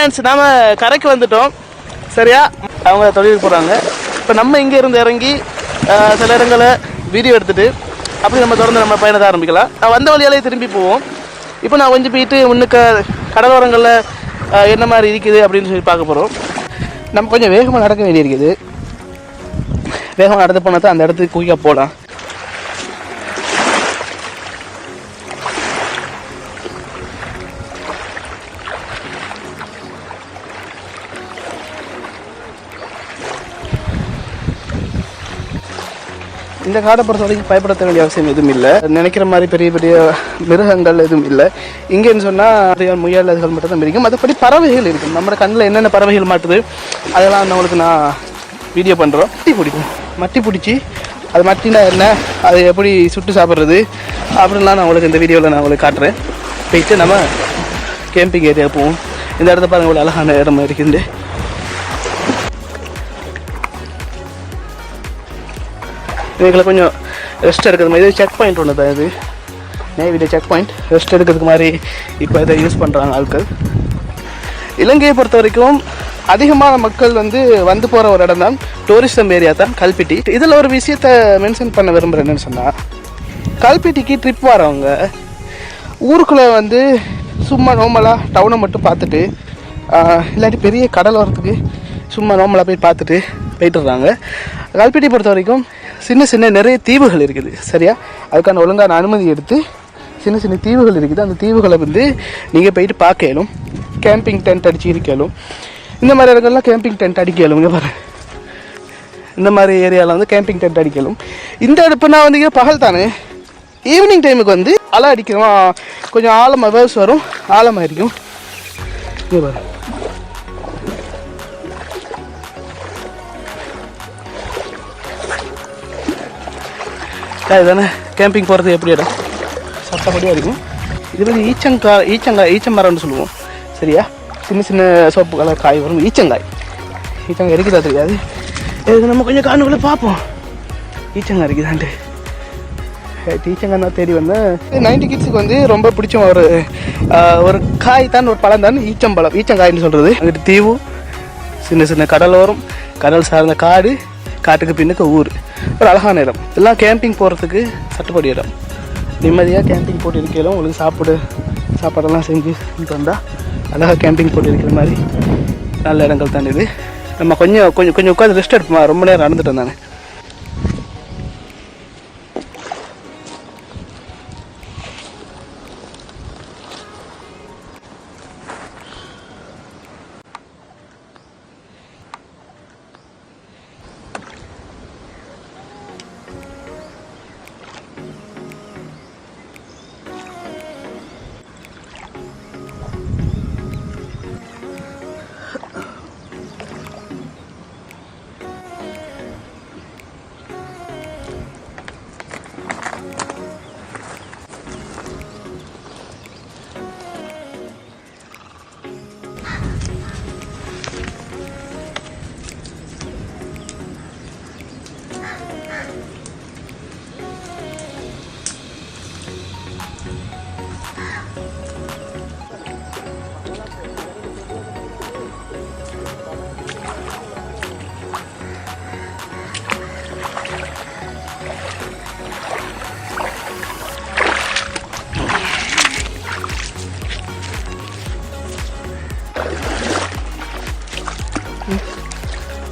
Friends, நாம கரைக்கு வந்துட்டோம். சரியா, அவங்க தொழிலுக்கு போகிறாங்க. இப்போ நம்ம இங்கே இருந்து இறங்கி சில இடங்களை வீடியோ எடுத்துகிட்டு அப்படி நம்ம தொடர்ந்து நம்ம பயணத்தை ஆரம்பிக்கலாம். வந்த வழியாலே திரும்பி போவோம். இப்போ நான் கொஞ்சம் போயிட்டு முன்னுக்கு கடலோரங்களில் என்ன மாதிரி இருக்குது அப்படின்னு சொல்லி பார்க்க போகிறோம். நம்ம கொஞ்சம் வேகமாக நடக்க வேண்டியிருக்குது. வேகமாக நடந்து போனால் தான் அந்த இடத்துக்கு குயிக்காக போகலாம். இந்த காடை பொறுத்த வரைக்கும் பயப்படுத்த வேண்டிய அவசியம் எதுவும் இல்லை. நினைக்கிற மாதிரி பெரிய பெரிய மிருகங்கள் எதுவும் இல்லை. இங்கேன்னு சொன்னால் முயல் அதுகள் மட்டும் தான் இருக்கும். மற்றபடி பறவைகள் இருக்கும். நம்ம கண்ணில் என்னென்ன பறவைகள் மாட்டுது அதெல்லாம் நம்மளுக்கு நான் வீடியோ பண்ணுறோம். மட்டி பிடிச்சி அது மட்டினா என்ன, அது எப்படி சுட்டு சாப்பிட்றது அப்படின்லாம் நான் உங்களுக்கு இந்த வீடியோவில் நான் உங்களுக்கு காட்டுறேன். போயிட்டு நம்ம கேம்பிங் ஏரியா போவோம். இந்த இடத்த பாருங்கள், இவ்வளோ அழகான இடமா இருக்குது. இவங்களை கொஞ்சம் ரெஸ்ட் எடுக்கிறது மாதிரி செக் பாயிண்ட் ஒன்று தான். இது நேவிட செக் பாயிண்ட், ரெஸ்ட் எடுக்கிறதுக்கு மாதிரி இப்போ இதை யூஸ் பண்ணுறாங்க ஆட்கள். இலங்கையை பொறுத்த வரைக்கும் அதிகமான மக்கள் வந்து போகிற ஒரு இடம் தான் டூரிசம் ஏரியா தான் கல்பிட்டி. இதில் ஒரு விஷயத்தை மென்ஷன் பண்ண விரும்புகிறேன். என்னென்னு சொன்னால், கல்பிட்டிக்கு ட்ரிப் வரவங்க ஊருக்குள்ளே சும்மா நார்மலாக டவுனை மட்டும் பார்த்துட்டு இல்லாட்டி பெரிய கடல் வரத்துக்கு சும்மா நார்மலாக போய் பார்த்துட்டு போயிட்டுறாங்க. கல்பிட்டி பொறுத்த வரைக்கும் சின்ன சின்ன நிறைய தீவுகள் இருக்குது. சரியா, அதுக்கான ஒழுங்கான அனுமதி எடுத்து சின்ன சின்ன தீவுகள் இருக்குது. அந்த தீவுகளை நீங்கள் போயிட்டு பார்க்கலும். கேம்பிங் டென்ட் அடிச்சு இருக்கலும். இந்த மாதிரி இடங்கள்லாம் கேம்பிங் டென்ட் அடிக்கலும். இங்கே பாரு, இந்த மாதிரி ஏரியாவில் கேம்பிங் டென்ட் அடிக்கலும். இந்த இடப்புனா இங்கே பகல் தானே, ஈவினிங் டைமுக்கு அலை அடிக்கிறோம். கொஞ்சம் ஆழமாக வேவ்ஸ் வரும், ஆழமாக இருக்கும். இங்கே பாரு, இதுதானே கேம்பிங் போகிறது எப்படி இடம் சட்டப்படியாக இருக்கும். இது ஈச்சமரம்னு சொல்லுவோம். சரியா, சின்ன சின்ன சோப்பு கலர் காய் வரும். ஈச்சங்காய் இருக்குதா தெரியாது. இது நம்ம கொஞ்சம் காணுக்குள்ளே பார்ப்போம். ஈச்சங்காய் இருக்குதான்ட்டு ஈச்சங்காய் தான் தேடி வந்தேன். 90 கிட்ஸுக்கு ரொம்ப பிடிச்ச ஒரு காய் தான், ஒரு பழம் தான் ஈச்சம்பழம். ஈச்சங்காய்னு சொல்கிறது. அங்கிட்டு தீவு, சின்ன சின்ன கடலோரம், கடல் சார்ந்த காடு, காட்டுக்கு பின்னுக்கு ஊர். ஒரு அழகான இடம். எல்லாம் கேம்பிங் போகிறதுக்கு சட்டப்படி இடம். நிம்மதியாக கேம்பிங் போட்டு இருக்கலாம். உங்களுக்கு சாப்பாடெல்லாம் செஞ்சு வந்தால் அழகாக கேம்பிங் போட்டு இருக்கிற மாதிரி நல்ல இடங்கள் தான் இது. நம்ம கொஞ்சம் உட்காந்து ரெஸ்ட் எடுப்போமா, ரொம்ப நேரம் நடந்துட்டு இருந்தாங்க.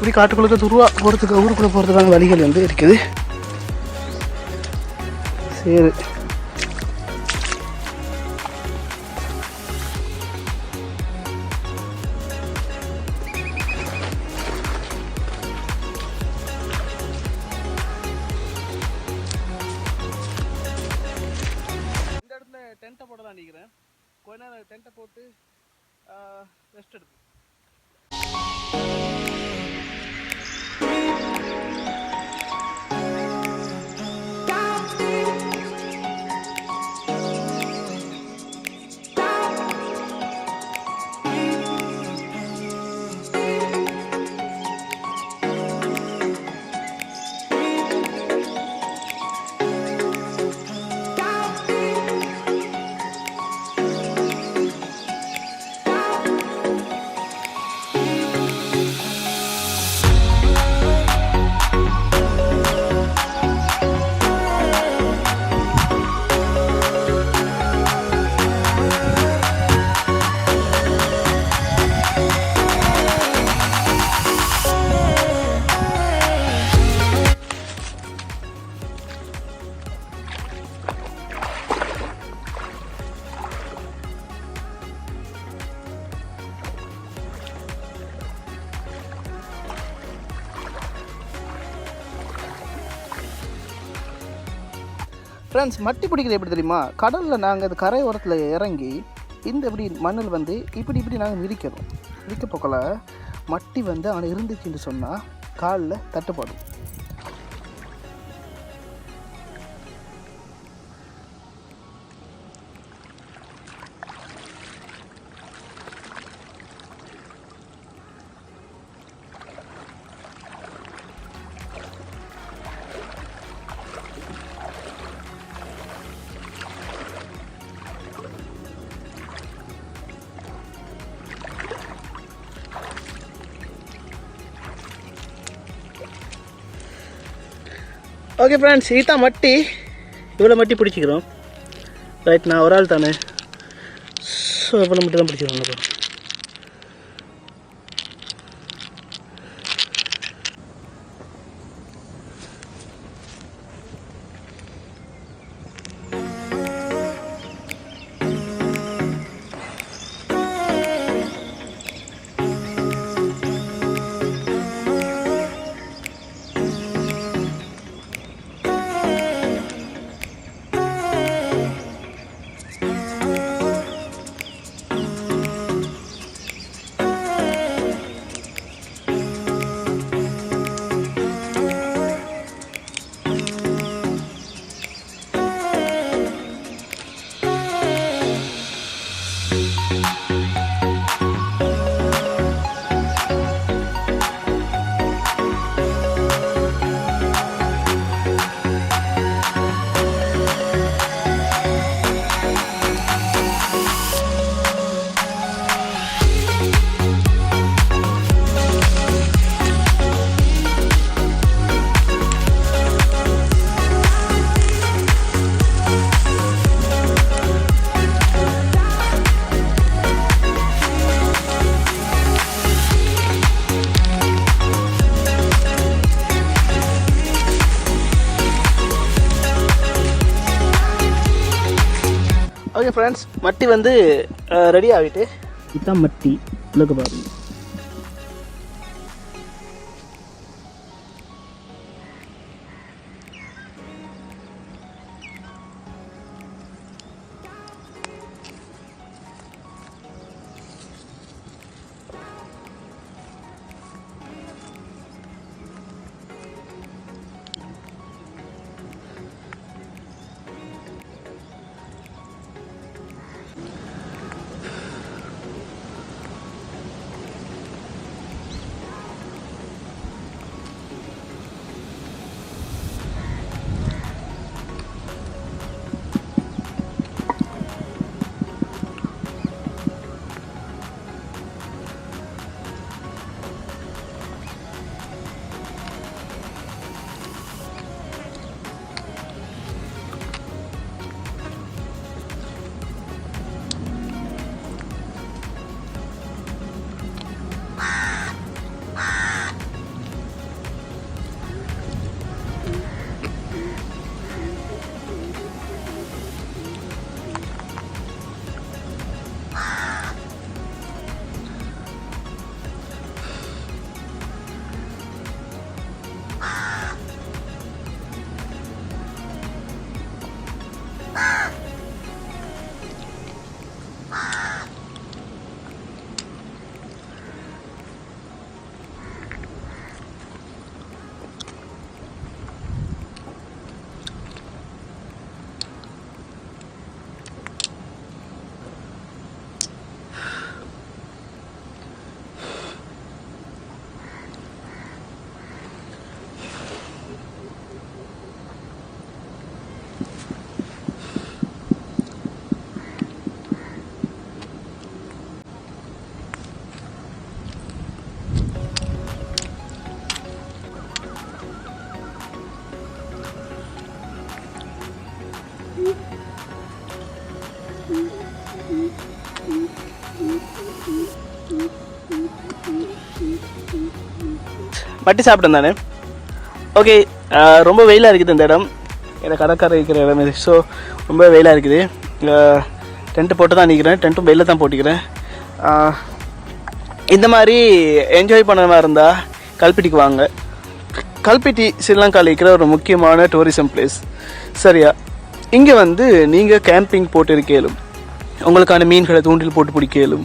இப்படி காட்டுக்குள்ள துருவா போகிறதுக்கு, ஊருக்குள்ளே போகிறதுக்கான வழிகள் இருக்குது. சரி, இந்த இடத்துல டென்ட்டை போடலாம் நினைக்கிறேன். கொஞ்ச நேரம் டென்ட்டை போட்டு ரெஸ்ட் எடுப்போம். ஃப்ரெண்ட்ஸ், மட்டி பிடிக்கிறது எப்படி தெரியுமா? கடலில் நாங்கள் அது கரை ஓரத்தில் இறங்கி இந்த இப்படி மண்ணில் வந்து இப்படி நாங்கள் மிதிக்க போக்கல மட்டி வந்து அவனை இருந்துச்சுன்னு சொன்னால் காலில் தட்டுப்படும். ஓகே ஃப்ரெண்ட்ஸ், இதுதான் மட்டி. இவ்வளோ மட்டி பிடிச்சிக்கிறோம். ரைட், நான் ஒரு ஆள் தானே, ஸோ இவ்வளோ மட்டும் தான் பிடிச்சிக்கிறோம். ஓகே ஃப்ரெண்ட்ஸ், மட்டி வந்து ரெடி ஆகிட்டு இதுதான் மட்டி. உலக பாருங்க. மட்டி சாப்பிட்டேன் தானே. ஓகே, ரொம்ப வெயிலாக இருக்குது இந்த இடம். எனக்கு கடற்கரை இருக்கிற இடம் இது. ஸோ ரொம்ப வெயிலாக இருக்குது. டென்ட்டு போட்டு தான் நிற்கிறேன். டென்ட்டும் வெயிலில் தான் போட்டுக்கிறேன். இந்த மாதிரி என்ஜாய் பண்ண மாதிரி இருந்தால் கல்பிட்டிக்கு வாங்க. கல்பிட்டி ஸ்ரீலங்காவில் இருக்கிற ஒரு முக்கியமான டூரிசம் பிளேஸ். சரியா, இங்கே வந்து நீங்கள் கேம்பிங் போட்டு இருக்கலும், உங்களுக்கான மீன்களை தூண்டில் போட்டு பிடிக்கலும்,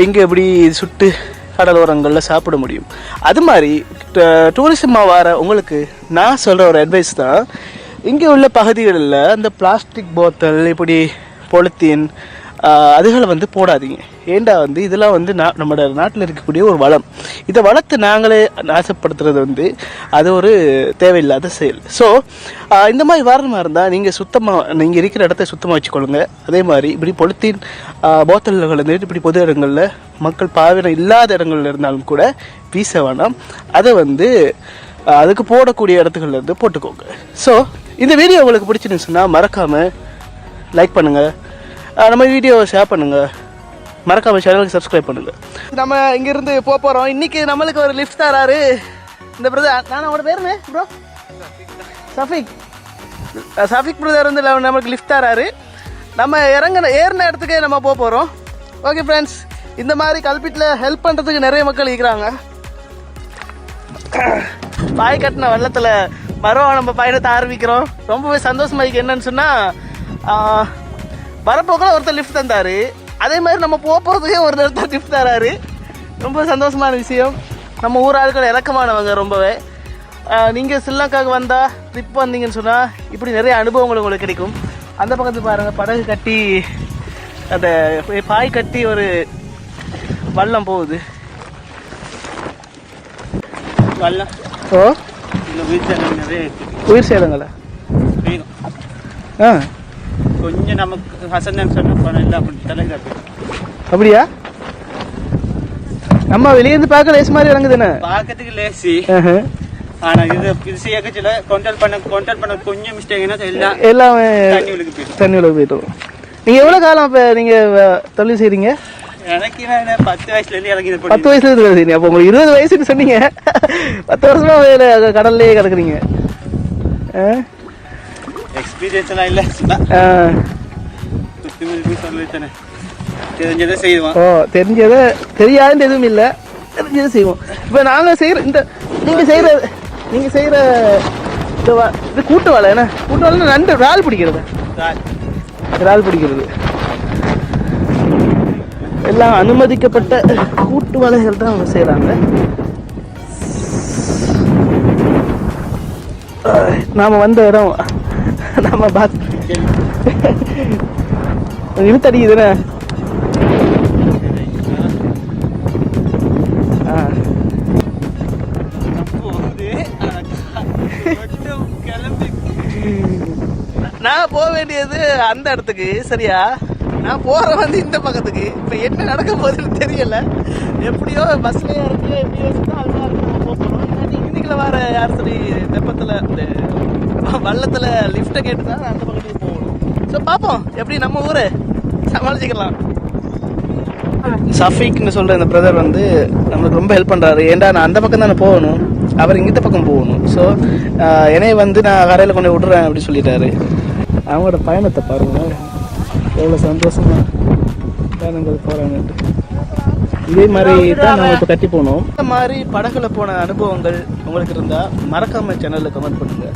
இங்கே எப்படி சுட்டு கடலோரங்களில் சாப்பிட முடியும். அது மாதிரி டூரிசமாக வர உங்களுக்கு நான் சொல்கிற ஒரு அட்வைஸ் தான், இங்கே உள்ள பகுதிகளில் அந்த பிளாஸ்டிக் போத்தல் இப்படி பொலித்தீன் அதுகளை வந்து போடாதீங்க. ஏண்டா வந்து இதெல்லாம் வந்து நம்மளோட நாட்டில் இருக்கக்கூடிய ஒரு வளம். இதை வளர்த்து நாங்களே நாசப்படுத்துறது வந்து அது ஒரு தேவையில்லாத செயல். ஸோ இந்த மாதிரி வாரமாக இருந்தால் நீங்கள் இருக்கிற இடத்த சுத்தமாக வச்சுக்கொள்ளுங்க. அதே மாதிரி இப்படி பொலித்தீன் போத்தல்கள் வந்து இப்படி பொது இடங்களில் மக்கள் பாவிரம் இல்லாத இடங்கள்ல இருந்தாலும் கூட வீச வேணாம். அதை வந்து அதுக்கு போடக்கூடிய இடத்துகள்லேருந்து போட்டுக்கோங்க. ஸோ இந்த வீடியோ உங்களுக்கு பிடிச்சிருந்துச்சுன்னா மறக்காமல் லைக் பண்ணுங்கள், நம்ம வீடியோவை ஷேர் பண்ணுங்கள், மறக்காமல் சேனலுக்கு சப்ஸ்கிரைப் பண்ணுங்கள். நம்ம இங்கேருந்து போகிறோம். இன்றைக்கி நம்மளுக்கு ஒரு லிஃப்ட் தராரு இந்த பிரதர். நான் அவனோட பேருமே ப்ரோ சஃபிக் பிரதர் வந்து நம்மளுக்கு லிஃப்ட் தராரு. நம்ம ஏறின இடத்துக்கு நம்ம போகிறோம். ஓகே ஃப்ரெண்ட்ஸ், இந்த மாதிரி கல்பிட்டில் ஹெல்ப் பண்ணுறதுக்கு நிறைய மக்கள் இருக்கிறாங்க. பாய் கட்டின வெள்ளத்தில் மரம் நம்ம பயணத்தை ஆரம்பிக்கிறோம். ரொம்பவே சந்தோஷமா இருக்கு. என்னன்னு சொன்னால் வரப்போக்கில் ஒருத்தர் லிஃப்ட் தந்தார், அதே மாதிரி நம்ம போகிறதுக்கே ஒரு ஒருத்தர் லிஃப்ட் தராரு. ரொம்ப சந்தோஷமான விஷயம். நம்ம ஊர் ஆட்கள் இலக்கமானவங்க ரொம்பவே. நீங்கள் ஸ்ரீலங்காவுக்கு வந்தால் ட்ரிப் வந்தீங்கன்னு சொன்னால் இப்படி நிறைய அனுபவங்கள் உங்களுக்கு கிடைக்கும். அந்த பக்கத்து பாருங்கள், படகு கட்டி அந்த பாய் கட்டி ஒரு வல்லம் போகுது. வல்லம் உயிர் சேதங்களா? கொஞ்சம் நமக்கு ஹசன் சொன்ன அப்படியா? நம்ம வெளியேந்து பார்க்க லேஸ் மாதிரி இறங்குதுன்னு பார்க்கறதுக்கு லேசி. ஆனா இது செய்யல கண்ட்ரோல் பண்ண கொஞ்சம் மிஸ்டேக்னா எல்லாமே தண்ணி உள்ள போயிட்டோம். நீங்க எவ்வளவு காலம் இப்ப நீங்க தொழில் செய்றீங்க? எனக்கு 10 வயசுல இருந்து இறங்கி. 10 வயசுல இருந்து வேலை செய்றீங்க. அப்ப உங்களுக்கு 20 வயசுன்னு சொன்னீங்க. 10 வருஷமா வேலை கடல்லே கிடக்குறீங்க. எக்ஸ்பீரியன்ஸ் எல்லாம் இல்ல. தெரிஞ்சதை செய்வோம். தெரிஞ்சதை தெரியாதுன்னு எதுவும் இல்லை, தெரிஞ்சதை செய்வோம். இப்போ நாங்கள் செய்கிற நீங்கள் செய்கிற இது கூட்டு வாழை. என்ன கூட்டு வாழை? நண்டு இறால் பிடிக்கிறது. இறால் பிடிக்கிறது எல்லாம் அனுமதிக்கப்பட்ட கூட்டு வலைகள் தான் அவங்க செய்கிறாங்க. நாம் வந்த இடம் நம்ம இழுத்தடிக்குதுண்ணே. நான் போக வேண்டியது அந்த இடத்துக்கு, சரியா? நான் போற வந்து இந்த பக்கத்துக்கு. இப்போ என்ன நடக்க போகுதுன்னு தெரியல. எப்படியோ பஸ்லயே இருக்கு, எப்படியோ அல்வா இருக்கு, போகணும். இன்னைக்குள்ள வர யார் சரி தெப்பத்தில் இந்த வள்ளத்தில் லிஃப்ட்டை கேட்டு தான் அந்த பக்கத்துக்கு போகணும். ஸோ பார்ப்போம் எப்படி நம்ம ஊரை சமாளிச்சுக்கலாம். சஃபீக்னு சொல்கிற இந்த பிரதர் வந்து நம்மளுக்கு ரொம்ப ஹெல்ப் பண்ணுறாரு. ஏன்டா நான் அந்த பக்கம் தானே போகணும், அவர் இங்கிட்ட பக்கம் போகணும். ஸோ என்னைய வந்து நான் கரையில் கொண்டு விடுறேன் அப்படின்னு சொல்லிட்டாரு. அவங்களோட பயணத்தை பாருங்க, எவ்வளோ சந்தோஷமா பயணங்கள் போகிறாங்கன்ட்டு. இதே மாதிரி தான் நம்ம இப்போ கட்டி போனோம். இந்த மாதிரி படகுல போன அனுபவங்கள் உங்களுக்கு இருந்தால் மறக்காமல் சேனலில் கமெண்ட் பண்ணுங்கள்.